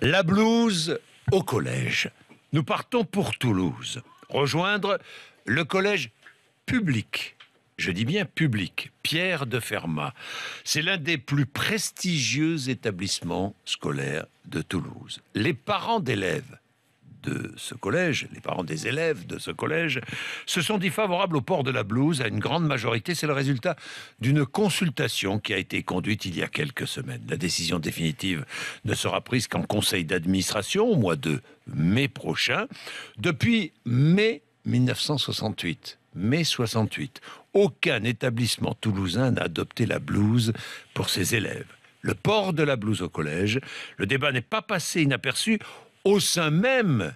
La blouse au collège. Nous partons pour Toulouse, rejoindre le collège public. Je dis bien public, Pierre de Fermat. C'est l'un des plus prestigieux établissements scolaires de Toulouse. Les parents d'élèves de ce collège, les parents des élèves de ce collège, se sont dit favorables au port de la blouse à une grande majorité. C'est le résultat d'une consultation qui a été conduite il y a quelques semaines. La décision définitive ne sera prise qu'en conseil d'administration au mois de mai prochain. Depuis mai 1968, mai 68, aucun établissement toulousain n'a adopté la blouse pour ses élèves. Le port de la blouse au collège, le débat n'est pas passé inaperçu au sein même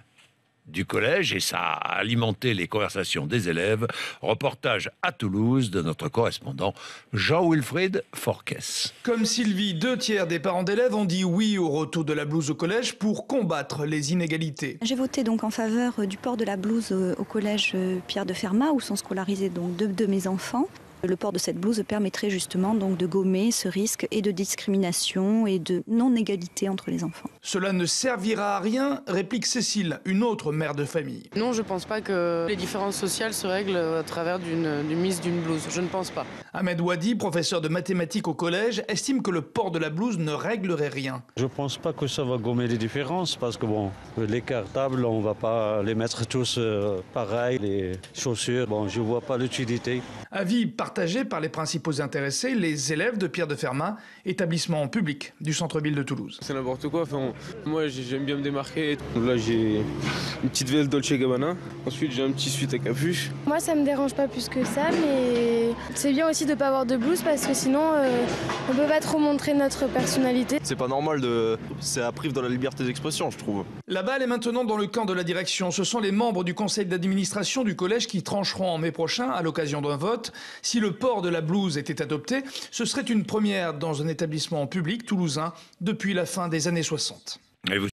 du collège, et ça a alimenté les conversations des élèves. Reportage à Toulouse de notre correspondant Jean-Wilfried Forquès. Comme Sylvie, 2/3 des parents d'élèves ont dit oui au retour de la blouse au collège pour combattre les inégalités. J'ai voté donc en faveur du port de la blouse au collège Pierre de Fermat, où sont scolarisés donc deux de mes enfants. Le port de cette blouse permettrait justement donc de gommer ce risque et de discrimination et de non-égalité entre les enfants. Cela ne servira à rien, réplique Cécile, une autre mère de famille. Non, je ne pense pas que les différences sociales se règlent à travers d'une mise d'une blouse. Je ne pense pas. Ahmed Ouadi, professeur de mathématiques au collège, estime que le port de la blouse ne réglerait rien. Je ne pense pas que ça va gommer les différences parce que les cartables, on ne va pas les mettre tous pareil. Les chaussures, je ne vois pas l'utilité. Avis partagé par les principaux intéressés, les élèves de Pierre de Fermat, établissement public du centre-ville de Toulouse. C'est n'importe quoi. Moi, j'aime bien me démarquer. Là, j'ai une petite veste Dolce & Gabbana. Ensuite, j'ai un petit sweat à capuche. Moi, ça me dérange pas plus que ça, mais c'est bien aussi de pas avoir de blouse parce que sinon, on peut pas trop montrer notre personnalité. C'est pas normal ça prive dans la liberté d'expression, je trouve. La balle est maintenant dans le camp de la direction. Ce sont les membres du conseil d'administration du collège qui trancheront en mai prochain, à l'occasion d'un vote. Si le port de la blouse était adopté, ce serait une première dans un établissement public toulousain depuis la fin des années 60. Et vous